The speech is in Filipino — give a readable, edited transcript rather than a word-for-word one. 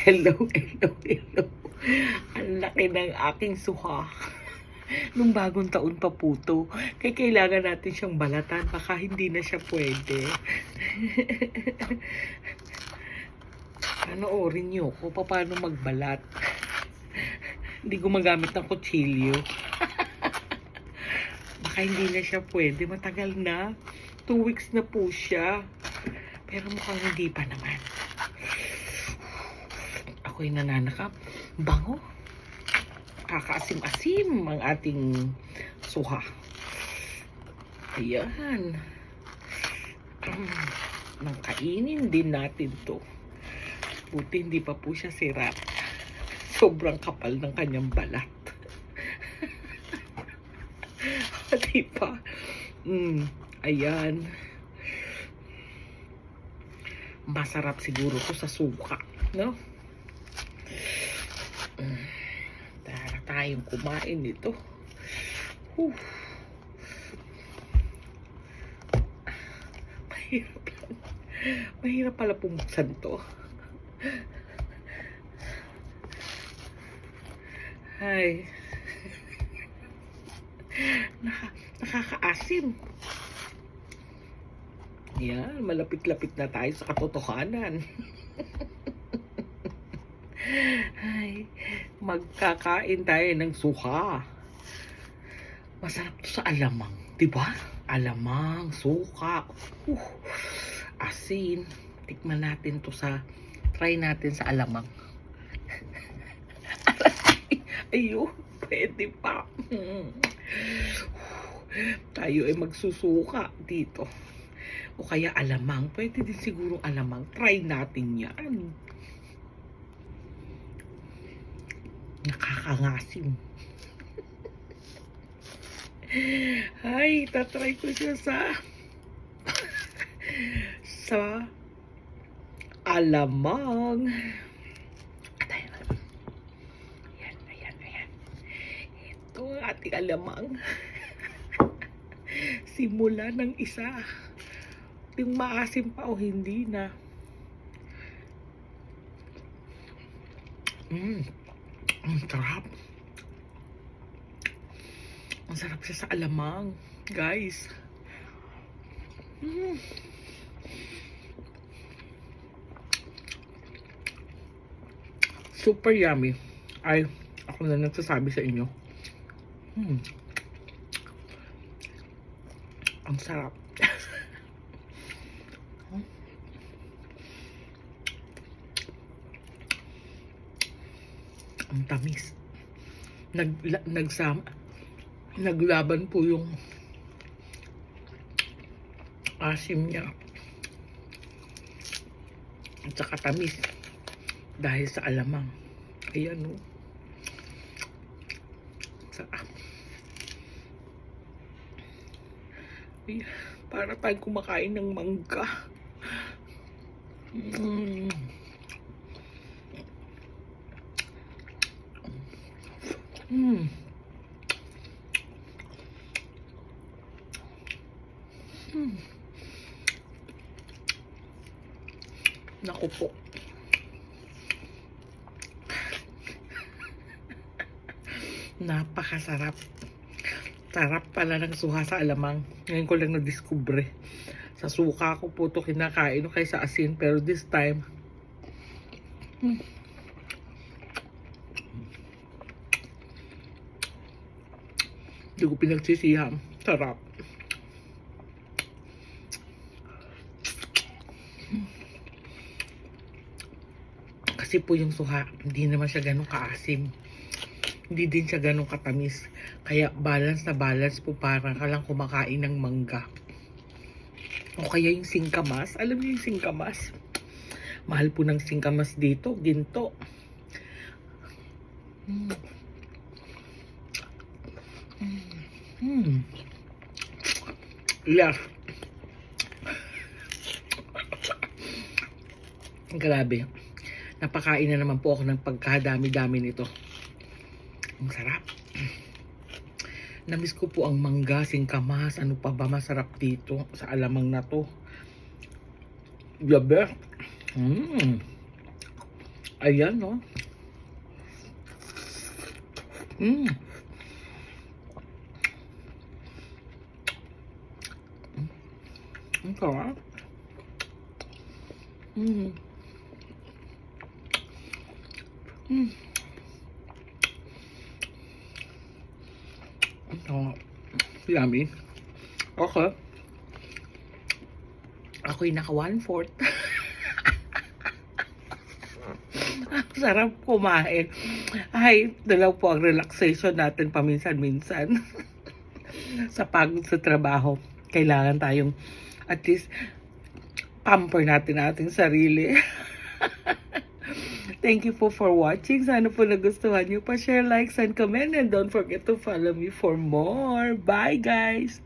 Hello, hello, hello. Ang laki ng aking suha. Nung bagong taon pa po to. Kaya kailangan natin siyang balatan. Baka hindi na siya pwede. Panoorin niyo ko paano magbalat. Hindi gumagamit ng kutsilyo. Baka hindi na siya pwede. Matagal na. 2 weeks na po siya. Pero mukhang hindi pa naman. Ako'y nananakap. Bango. Kakaasim-asim ang ating suha. Ayan. Nang kainin din natin to. Buti hindi pa po siya sira. Sobrang kapal ng kanyang balat. Diba? Ayan. Masarap siguro to sa suka, no? Tara tayong kumain nito. Mahirap lang. Mahirap pala pumuksan to. Ay. Nakakaasim. Yan, malapit-lapit na tayo sa katotohanan. Ay, magkakain tayo ng suka. Masarap to sa alamang, di ba? Alamang, suka, asin. Tikman natin to try natin sa alamang. Ayun, pwede pa. Tayo ay magsusuka dito. O kaya alamang. Pwede din siguro alamang. Try natin yan. Nakakangasim. Ay, tatry ko siya sa alamang. Ayan. Ito ang ating alamang. Simula ng isa. Yung maasim pa o hindi na. Ang sarap. Ang sarap siya sa alamang, guys. Super yummy. Ay, ako na nagsasabi sa inyo. Ang sarap. Ang tamis. Naglaban po yung asim niya at saka tamis dahil sa alamang. Ayan o. Sarap. Para tayong kumakain ng mangga. Naku po. Napakasarap. Sarap pala ng suha sa alamang. Ngayon ko lang na-discover. Sa suka ko po ito kinakain o kaysa asin. Pero this time, hindi ko pinagsisihan. Sarap. Kasi po yung suha, hindi naman siya ganun kaasim. Hindi din siya ganun katamis. Kaya balance na balance po, parang ka lang kumakain ng mangga. O kaya yung singkamas. Alam niyo yung singkamas? Mahal po ng singkamas dito. Ginto. Yeah. Grabe. Napakain na naman po ako ng pagkadami-dami nito. Ang sarap. Namiss ko po ang mangga, singkamas, ano pa ba masarap dito sa alamang na to. The best. Ayan, no? Mm. Ang sarap. Mm. Mm. Ang sarap. Yummy. Okay. Ako'y naka 1/4. Ang sarap kumain. Ay, dalaw po ang relaxation natin paminsan-minsan. Sa pagod sa trabaho, kailangan tayong at least pamper natin ating sarili. Thank you po for watching. Sana po nagustuhan niyo pa. Share, likes, and comment. And don't forget to follow me for more. Bye, guys!